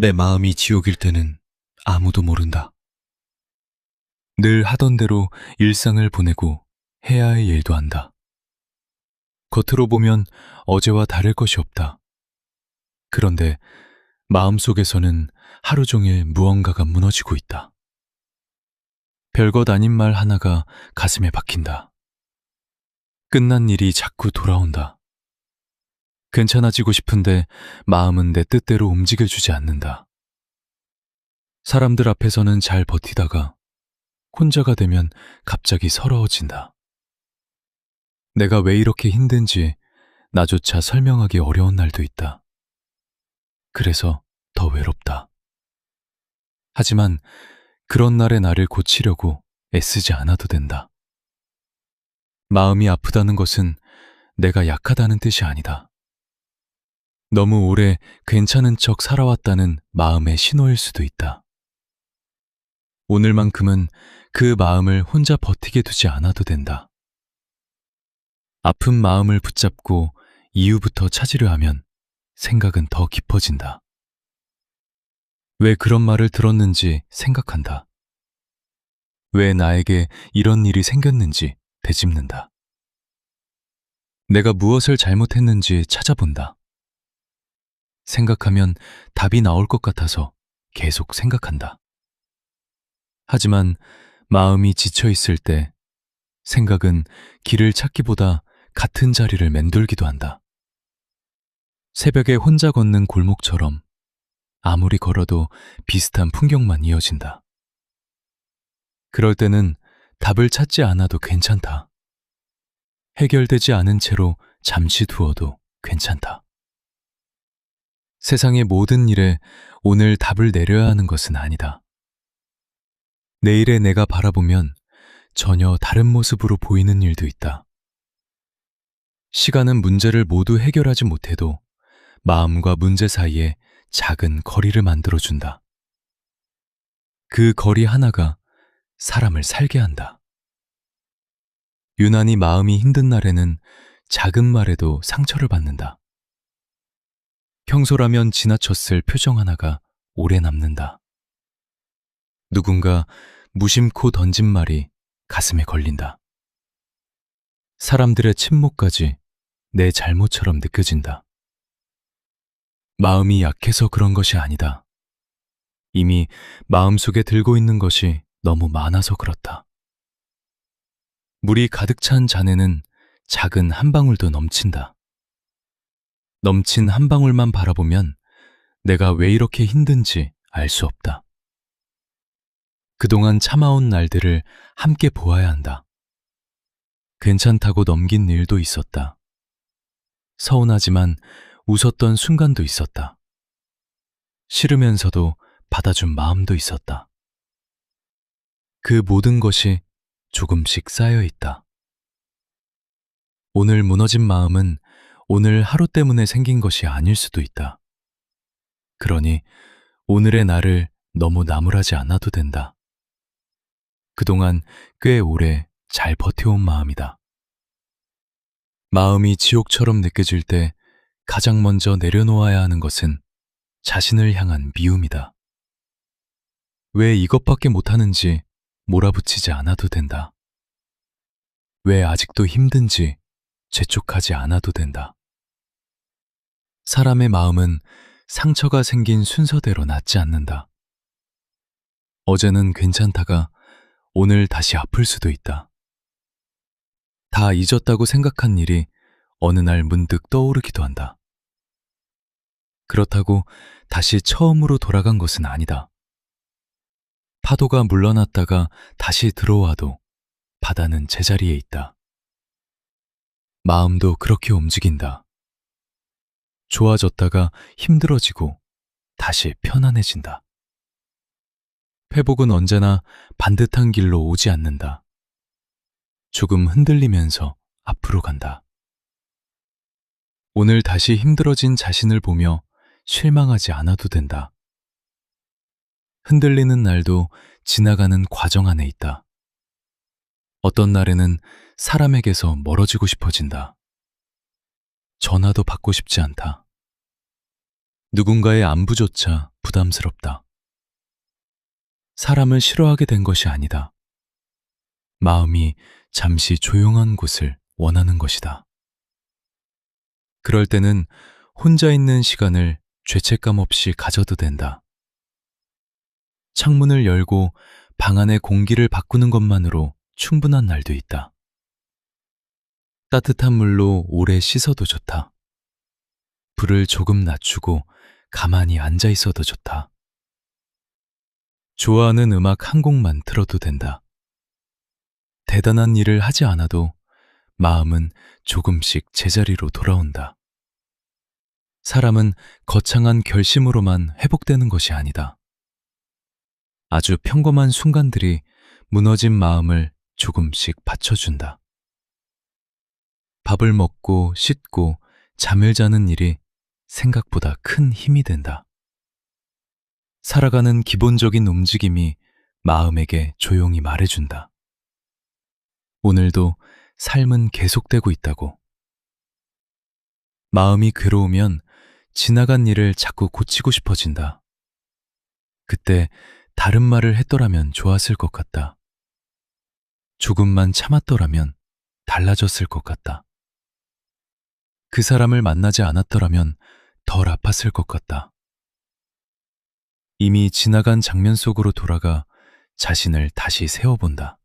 내 마음이 지옥일 때는 아무도 모른다. 늘 하던 대로 일상을 보내고 해야 할 일도 한다. 겉으로 보면 어제와 다를 것이 없다. 그런데 마음속에서는 하루 종일 무언가가 무너지고 있다. 별것 아닌 말 하나가 가슴에 박힌다. 끝난 일이 자꾸 돌아온다. 괜찮아지고 싶은데 마음은 내 뜻대로 움직여주지 않는다. 사람들 앞에서는 잘 버티다가 혼자가 되면 갑자기 서러워진다. 내가 왜 이렇게 힘든지 나조차 설명하기 어려운 날도 있다. 그래서 더 외롭다. 하지만 그런 날의 나를 고치려고 애쓰지 않아도 된다. 마음이 아프다는 것은 내가 약하다는 뜻이 아니다. 너무 오래 괜찮은 척 살아왔다는 마음의 신호일 수도 있다. 오늘만큼은 그 마음을 혼자 버티게 두지 않아도 된다. 아픈 마음을 붙잡고 이유부터 찾으려 하면 생각은 더 깊어진다. 왜 그런 말을 들었는지 생각한다. 왜 나에게 이런 일이 생겼는지 되짚는다. 내가 무엇을 잘못했는지 찾아본다. 생각하면 답이 나올 것 같아서 계속 생각한다. 하지만 마음이 지쳐 있을 때 생각은 길을 찾기보다 같은 자리를 맴돌기도 한다. 새벽에 혼자 걷는 골목처럼 아무리 걸어도 비슷한 풍경만 이어진다. 그럴 때는 답을 찾지 않아도 괜찮다. 해결되지 않은 채로 잠시 두어도 괜찮다. 세상의 모든 일에 오늘 답을 내려야 하는 것은 아니다. 내일의 내가 바라보면 전혀 다른 모습으로 보이는 일도 있다. 시간은 문제를 모두 해결하지 못해도 마음과 문제 사이에 작은 거리를 만들어준다. 그 거리 하나가 사람을 살게 한다. 유난히 마음이 힘든 날에는 작은 말에도 상처를 받는다. 평소라면 지나쳤을 표정 하나가 오래 남는다. 누군가 무심코 던진 말이 가슴에 걸린다. 사람들의 침묵까지 내 잘못처럼 느껴진다. 마음이 약해서 그런 것이 아니다. 이미 마음속에 들고 있는 것이 너무 많아서 그렇다. 물이 가득 찬 잔에는 작은 한 방울도 넘친다. 넘친 한 방울만 바라보면 내가 왜 이렇게 힘든지 알 수 없다. 그동안 참아온 날들을 함께 보아야 한다. 괜찮다고 넘긴 일도 있었다. 서운하지만 웃었던 순간도 있었다. 싫으면서도 받아준 마음도 있었다. 그 모든 것이 조금씩 쌓여 있다. 오늘 무너진 마음은 오늘 하루 때문에 생긴 것이 아닐 수도 있다. 그러니 오늘의 나를 너무 나무라지 않아도 된다. 그동안 꽤 오래 잘 버텨온 마음이다. 마음이 지옥처럼 느껴질 때 가장 먼저 내려놓아야 하는 것은 자신을 향한 미움이다. 왜 이것밖에 못하는지 몰아붙이지 않아도 된다. 왜 아직도 힘든지 재촉하지 않아도 된다. 사람의 마음은 상처가 생긴 순서대로 낫지 않는다. 어제는 괜찮다가 오늘 다시 아플 수도 있다. 다 잊었다고 생각한 일이 어느 날 문득 떠오르기도 한다. 그렇다고 다시 처음으로 돌아간 것은 아니다. 파도가 물러났다가 다시 들어와도 바다는 제자리에 있다. 마음도 그렇게 움직인다. 좋아졌다가 힘들어지고 다시 편안해진다. 회복은 언제나 반듯한 길로 오지 않는다. 조금 흔들리면서 앞으로 간다. 오늘 다시 힘들어진 자신을 보며 실망하지 않아도 된다. 흔들리는 날도 지나가는 과정 안에 있다. 어떤 날에는 사람에게서 멀어지고 싶어진다. 전화도 받고 싶지 않다. 누군가의 안부조차 부담스럽다. 사람을 싫어하게 된 것이 아니다. 마음이 잠시 조용한 곳을 원하는 것이다. 그럴 때는 혼자 있는 시간을 죄책감 없이 가져도 된다. 창문을 열고 방 안의 공기를 바꾸는 것만으로 충분한 날도 있다. 따뜻한 물로 오래 씻어도 좋다. 불을 조금 낮추고 가만히 앉아 있어도 좋다. 좋아하는 음악 한 곡만 틀어도 된다. 대단한 일을 하지 않아도 마음은 조금씩 제자리로 돌아온다. 사람은 거창한 결심으로만 회복되는 것이 아니다. 아주 평범한 순간들이 무너진 마음을 조금씩 받쳐준다. 밥을 먹고 씻고 잠을 자는 일이 생각보다 큰 힘이 된다. 살아가는 기본적인 움직임이 마음에게 조용히 말해준다. 오늘도 삶은 계속되고 있다고. 마음이 괴로우면 지나간 일을 자꾸 고치고 싶어진다. 그때 다른 말을 했더라면 좋았을 것 같다. 조금만 참았더라면 달라졌을 것 같다. 그 사람을 만나지 않았더라면 덜 아팠을 것 같다. 이미 지나간 장면 속으로 돌아가 자신을 다시 세워본다.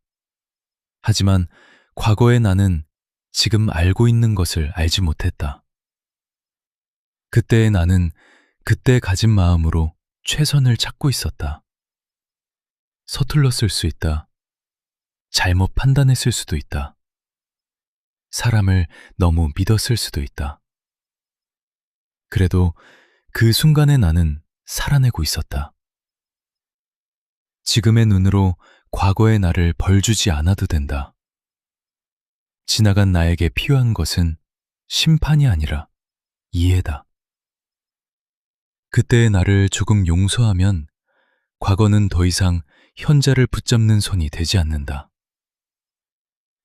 하지만 과거의 나는 지금 알고 있는 것을 알지 못했다. 그때의 나는 그때 가진 마음으로 최선을 찾고 있었다. 서툴렀을 수 있다. 잘못 판단했을 수도 있다. 사람을 너무 믿었을 수도 있다. 그래도 그 순간에 나는 살아내고 있었다. 지금의 눈으로 과거의 나를 벌주지 않아도 된다. 지나간 나에게 필요한 것은 심판이 아니라 이해다. 그때의 나를 조금 용서하면 과거는 더 이상 현재를 붙잡는 손이 되지 않는다.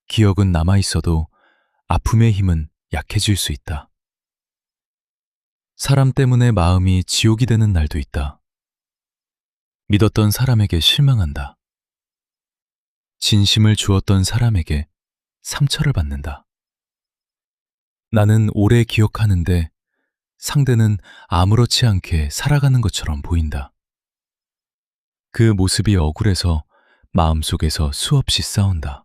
기억은 남아있어도 아픔의 힘은 약해질 수 있다. 사람 때문에 마음이 지옥이 되는 날도 있다. 믿었던 사람에게 실망한다. 진심을 주었던 사람에게 상처를 받는다. 나는 오래 기억하는데 상대는 아무렇지 않게 살아가는 것처럼 보인다. 그 모습이 억울해서 마음속에서 수없이 싸운다.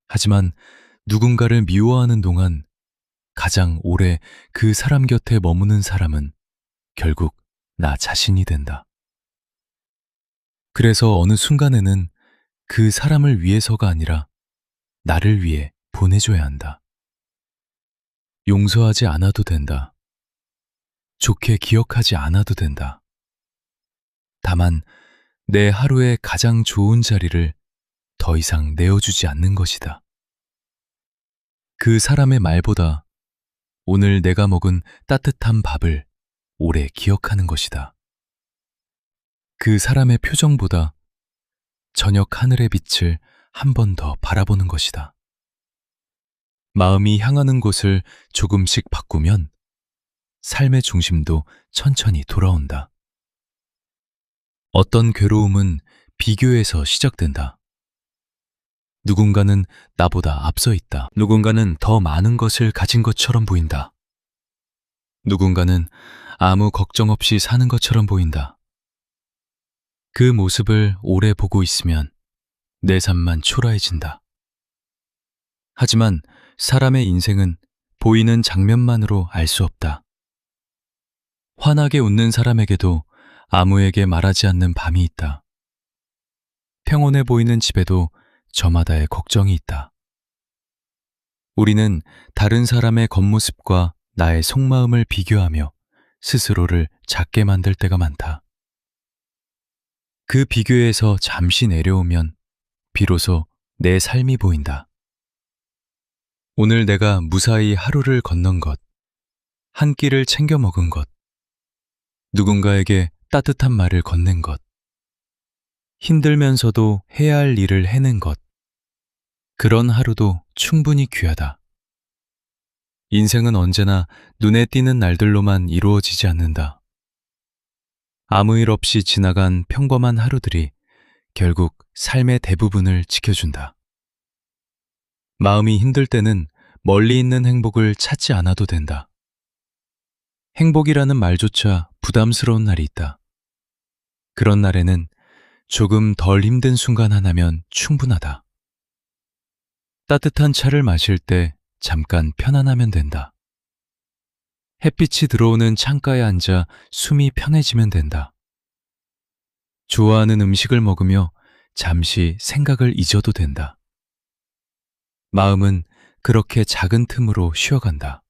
하지만 누군가를 미워하는 동안 가장 오래 그 사람 곁에 머무는 사람은 결국 나 자신이 된다. 그래서 어느 순간에는 그 사람을 위해서가 아니라 나를 위해 보내줘야 한다. 용서하지 않아도 된다. 좋게 기억하지 않아도 된다. 다만 내 하루의 가장 좋은 자리를 더 이상 내어주지 않는 것이다. 그 사람의 말보다 오늘 내가 먹은 따뜻한 밥을 오래 기억하는 것이다. 그 사람의 표정보다 저녁 하늘의 빛을 한 번 더 바라보는 것이다. 마음이 향하는 곳을 조금씩 바꾸면 삶의 중심도 천천히 돌아온다. 어떤 괴로움은 비교에서 시작된다. 누군가는 나보다 앞서 있다. 누군가는 더 많은 것을 가진 것처럼 보인다. 누군가는 아무 걱정 없이 사는 것처럼 보인다. 그 모습을 오래 보고 있으면 내 삶만 초라해진다. 하지만 사람의 인생은 보이는 장면만으로 알 수 없다. 환하게 웃는 사람에게도 아무에게 말하지 않는 밤이 있다. 평온해 보이는 집에도 저마다의 걱정이 있다. 우리는 다른 사람의 겉모습과 나의 속마음을 비교하며 스스로를 작게 만들 때가 많다. 그 비교에서 잠시 내려오면 비로소 내 삶이 보인다. 오늘 내가 무사히 하루를 건넌 것, 한 끼를 챙겨 먹은 것, 누군가에게 따뜻한 말을 건넨 것, 힘들면서도 해야 할 일을 해낸 것, 그런 하루도 충분히 귀하다. 인생은 언제나 눈에 띄는 날들로만 이루어지지 않는다. 아무 일 없이 지나간 평범한 하루들이 결국 삶의 대부분을 지켜준다. 마음이 힘들 때는 멀리 있는 행복을 찾지 않아도 된다. 행복이라는 말조차 부담스러운 날이 있다. 그런 날에는 조금 덜 힘든 순간 하나면 충분하다. 따뜻한 차를 마실 때 잠깐 편안하면 된다. 햇빛이 들어오는 창가에 앉아 숨이 편해지면 된다. 좋아하는 음식을 먹으며 잠시 생각을 잊어도 된다. 마음은 그렇게 작은 틈으로 쉬어간다.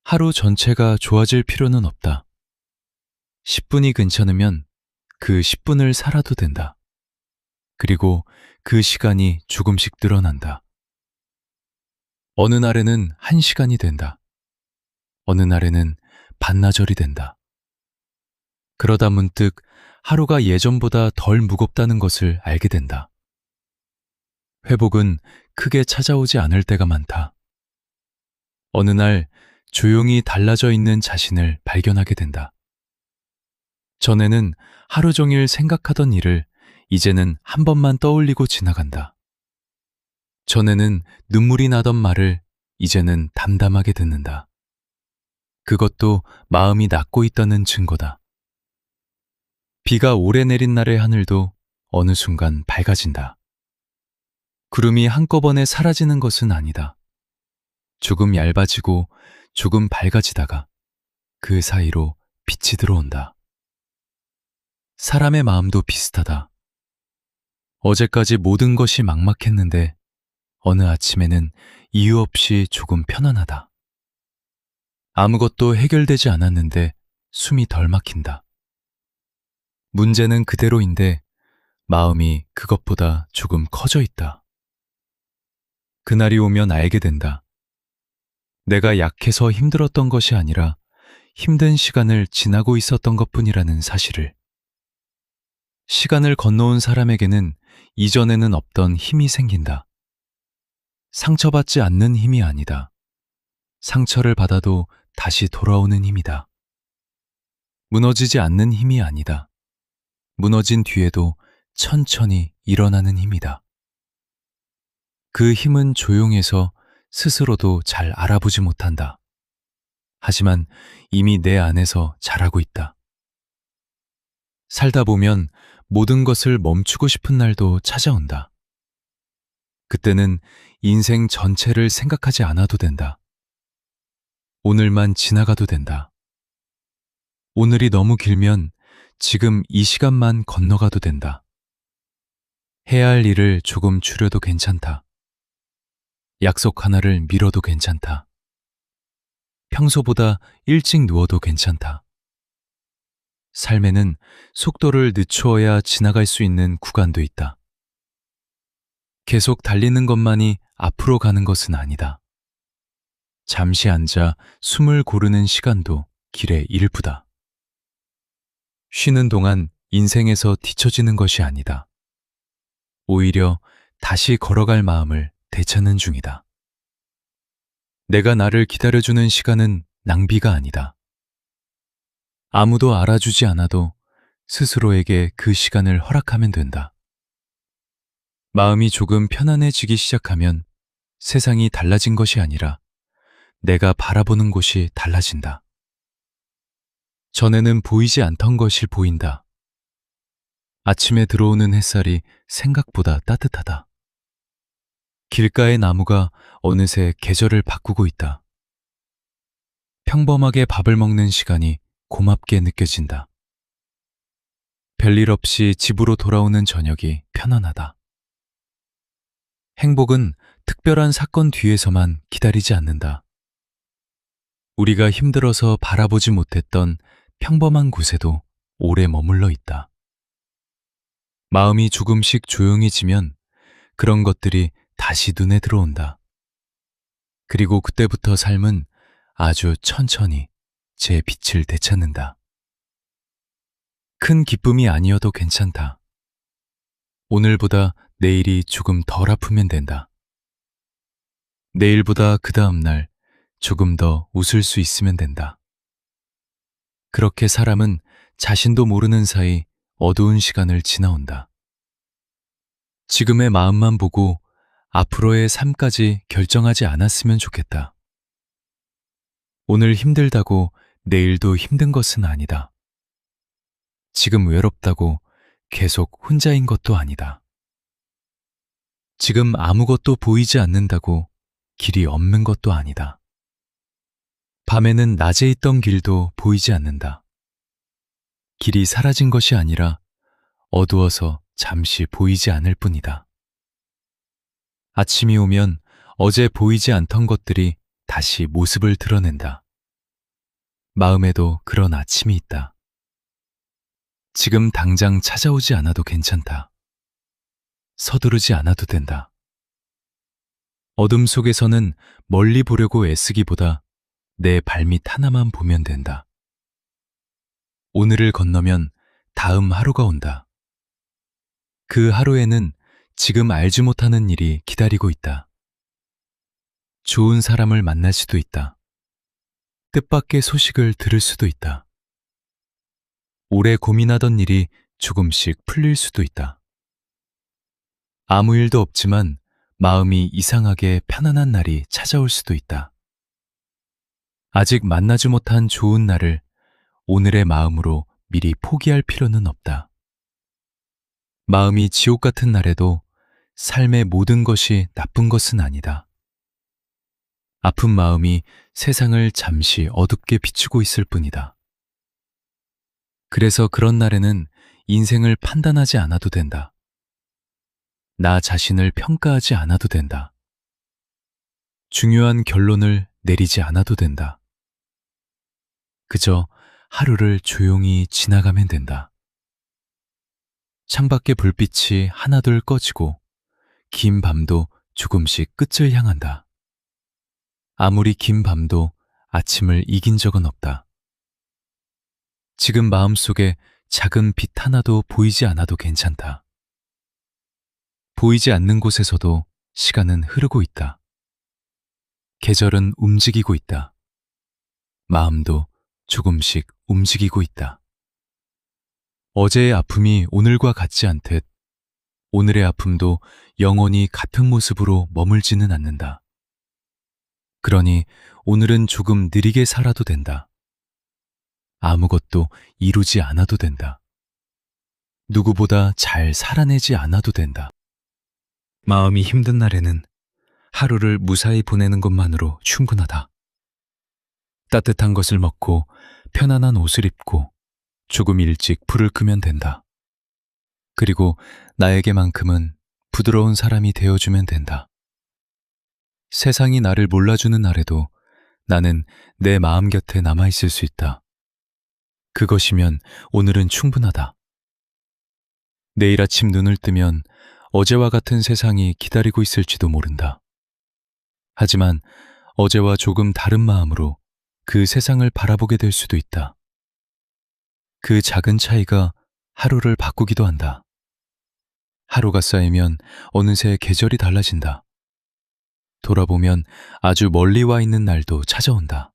하루 전체가 좋아질 필요는 없다. 10분이 괜찮으면 그 10분을 살아도 된다. 그리고 그 시간이 조금씩 늘어난다. 어느 날에는 1시간이 된다. 어느 날에는 반나절이 된다. 그러다 문득 하루가 예전보다 덜 무겁다는 것을 알게 된다. 회복은 크게 찾아오지 않을 때가 많다. 어느 날 조용히 달라져 있는 자신을 발견하게 된다. 전에는 하루 종일 생각하던 일을 이제는 한 번만 떠올리고 지나간다. 전에는 눈물이 나던 말을 이제는 담담하게 듣는다. 그것도 마음이 낫고 있다는 증거다. 비가 오래 내린 날의 하늘도 어느 순간 밝아진다. 구름이 한꺼번에 사라지는 것은 아니다. 조금 얇아지고 조금 밝아지다가 그 사이로 빛이 들어온다. 사람의 마음도 비슷하다. 어제까지 모든 것이 막막했는데 어느 아침에는 이유 없이 조금 편안하다. 아무것도 해결되지 않았는데 숨이 덜 막힌다. 문제는 그대로인데 마음이 그것보다 조금 커져 있다. 그날이 오면 알게 된다. 내가 약해서 힘들었던 것이 아니라 힘든 시간을 지나고 있었던 것뿐이라는 사실을. 시간을 건너온 사람에게는 이전에는 없던 힘이 생긴다. 상처받지 않는 힘이 아니다. 상처를 받아도 다시 돌아오는 힘이다. 무너지지 않는 힘이 아니다. 무너진 뒤에도 천천히 일어나는 힘이다. 그 힘은 조용해서 스스로도 잘 알아보지 못한다. 하지만 이미 내 안에서 자라고 있다. 살다 보면 모든 것을 멈추고 싶은 날도 찾아온다. 그때는 인생 전체를 생각하지 않아도 된다. 오늘만 지나가도 된다. 오늘이 너무 길면 지금 이 시간만 건너가도 된다. 해야 할 일을 조금 줄여도 괜찮다. 약속 하나를 미뤄도 괜찮다. 평소보다 일찍 누워도 괜찮다. 삶에는 속도를 늦추어야 지나갈 수 있는 구간도 있다. 계속 달리는 것만이 앞으로 가는 것은 아니다. 잠시 앉아 숨을 고르는 시간도 길의 일부다. 쉬는 동안 인생에서 뒤처지는 것이 아니다. 오히려 다시 걸어갈 마음을 되찾는 중이다. 내가 나를 기다려주는 시간은 낭비가 아니다. 아무도 알아주지 않아도 스스로에게 그 시간을 허락하면 된다. 마음이 조금 편안해지기 시작하면 세상이 달라진 것이 아니라 내가 바라보는 곳이 달라진다. 전에는 보이지 않던 것이 보인다. 아침에 들어오는 햇살이 생각보다 따뜻하다. 길가의 나무가 어느새 계절을 바꾸고 있다. 평범하게 밥을 먹는 시간이 고맙게 느껴진다. 별일 없이 집으로 돌아오는 저녁이 편안하다. 행복은 특별한 사건 뒤에서만 기다리지 않는다. 우리가 힘들어서 바라보지 못했던 평범한 곳에도 오래 머물러 있다. 마음이 조금씩 조용해지면 그런 것들이 다시 눈에 들어온다. 그리고 그때부터 삶은 아주 천천히 제 빛을 되찾는다. 큰 기쁨이 아니어도 괜찮다. 오늘보다 내일이 조금 덜 아프면 된다. 내일보다 그 다음 날 조금 더 웃을 수 있으면 된다. 그렇게 사람은 자신도 모르는 사이 어두운 시간을 지나온다. 지금의 마음만 보고 앞으로의 삶까지 결정하지 않았으면 좋겠다. 오늘 힘들다고 내일도 힘든 것은 아니다. 지금 외롭다고 계속 혼자인 것도 아니다. 지금 아무것도 보이지 않는다고 길이 없는 것도 아니다. 밤에는 낮에 있던 길도 보이지 않는다. 길이 사라진 것이 아니라 어두워서 잠시 보이지 않을 뿐이다. 아침이 오면 어제 보이지 않던 것들이 다시 모습을 드러낸다. 마음에도 그런 아침이 있다. 지금 당장 찾아오지 않아도 괜찮다. 서두르지 않아도 된다. 어둠 속에서는 멀리 보려고 애쓰기보다 내 발밑 하나만 보면 된다. 오늘을 건너면 다음 하루가 온다. 그 하루에는 지금 알지 못하는 일이 기다리고 있다. 좋은 사람을 만날 수도 있다. 뜻밖의 소식을 들을 수도 있다. 오래 고민하던 일이 조금씩 풀릴 수도 있다. 아무 일도 없지만 마음이 이상하게 편안한 날이 찾아올 수도 있다. 아직 만나지 못한 좋은 날을 오늘의 마음으로 미리 포기할 필요는 없다. 마음이 지옥 같은 날에도 삶의 모든 것이 나쁜 것은 아니다. 아픈 마음이 세상을 잠시 어둡게 비추고 있을 뿐이다. 그래서 그런 날에는 인생을 판단하지 않아도 된다. 나 자신을 평가하지 않아도 된다. 중요한 결론을 내리지 않아도 된다. 그저 하루를 조용히 지나가면 된다. 창밖의 불빛이 하나둘 꺼지고 긴 밤도 조금씩 끝을 향한다. 아무리 긴 밤도 아침을 이긴 적은 없다. 지금 마음속에 작은 빛 하나도 보이지 않아도 괜찮다. 보이지 않는 곳에서도 시간은 흐르고 있다. 계절은 움직이고 있다. 마음도 조금씩 움직이고 있다. 어제의 아픔이 오늘과 같지 않듯 오늘의 아픔도 영원히 같은 모습으로 머물지는 않는다. 그러니 오늘은 조금 느리게 살아도 된다. 아무것도 이루지 않아도 된다. 누구보다 잘 살아내지 않아도 된다. 마음이 힘든 날에는 하루를 무사히 보내는 것만으로 충분하다. 따뜻한 것을 먹고 편안한 옷을 입고 조금 일찍 불을 끄면 된다. 그리고 나에게만큼은 부드러운 사람이 되어주면 된다. 세상이 나를 몰라주는 날에도 나는 내 마음 곁에 남아있을 수 있다. 그것이면 오늘은 충분하다. 내일 아침 눈을 뜨면 어제와 같은 세상이 기다리고 있을지도 모른다. 하지만 어제와 조금 다른 마음으로 그 세상을 바라보게 될 수도 있다. 그 작은 차이가 하루를 바꾸기도 한다. 하루가 쌓이면 어느새 계절이 달라진다. 돌아보면 아주 멀리 와 있는 날도 찾아온다.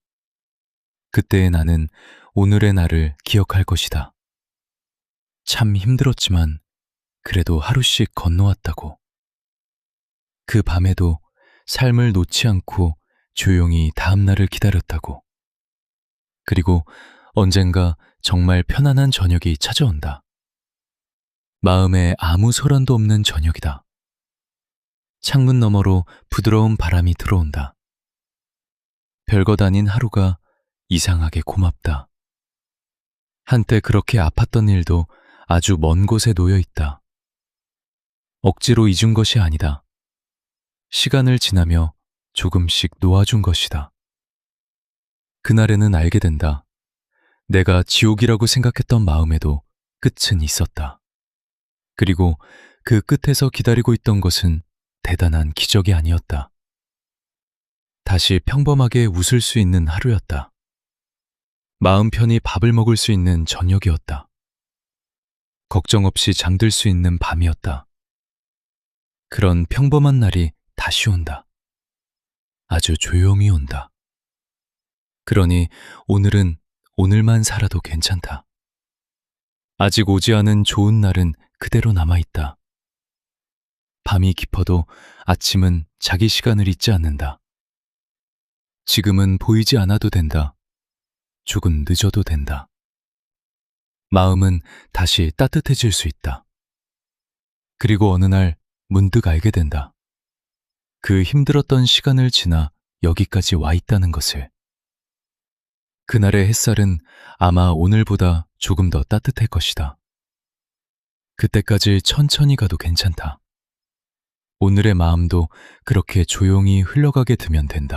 그때의 나는 오늘의 나를 기억할 것이다. 참 힘들었지만 그래도 하루씩 건너왔다고. 그 밤에도 삶을 놓지 않고 조용히 다음 날을 기다렸다고. 그리고 언젠가 정말 편안한 저녁이 찾아온다. 마음에 아무 소란도 없는 저녁이다. 창문 너머로 부드러운 바람이 들어온다. 별것 아닌 하루가 이상하게 고맙다. 한때 그렇게 아팠던 일도 아주 먼 곳에 놓여 있다. 억지로 잊은 것이 아니다. 시간을 지나며 조금씩 놓아준 것이다. 그날에는 알게 된다. 내가 지옥이라고 생각했던 마음에도 끝은 있었다. 그리고 그 끝에서 기다리고 있던 것은 대단한 기적이 아니었다. 다시 평범하게 웃을 수 있는 하루였다. 마음 편히 밥을 먹을 수 있는 저녁이었다. 걱정 없이 잠들 수 있는 밤이었다. 그런 평범한 날이 다시 온다. 아주 조용히 온다. 그러니 오늘은 오늘만 살아도 괜찮다. 아직 오지 않은 좋은 날은 그대로 남아있다. 밤이 깊어도 아침은 자기 시간을 잊지 않는다. 지금은 보이지 않아도 된다. 조금 늦어도 된다. 마음은 다시 따뜻해질 수 있다. 그리고 어느 날 문득 알게 된다. 그 힘들었던 시간을 지나 여기까지 와 있다는 것을. 그날의 햇살은 아마 오늘보다 조금 더 따뜻할 것이다. 그때까지 천천히 가도 괜찮다. 오늘의 마음도 그렇게 조용히 흘러가게 두면 된다.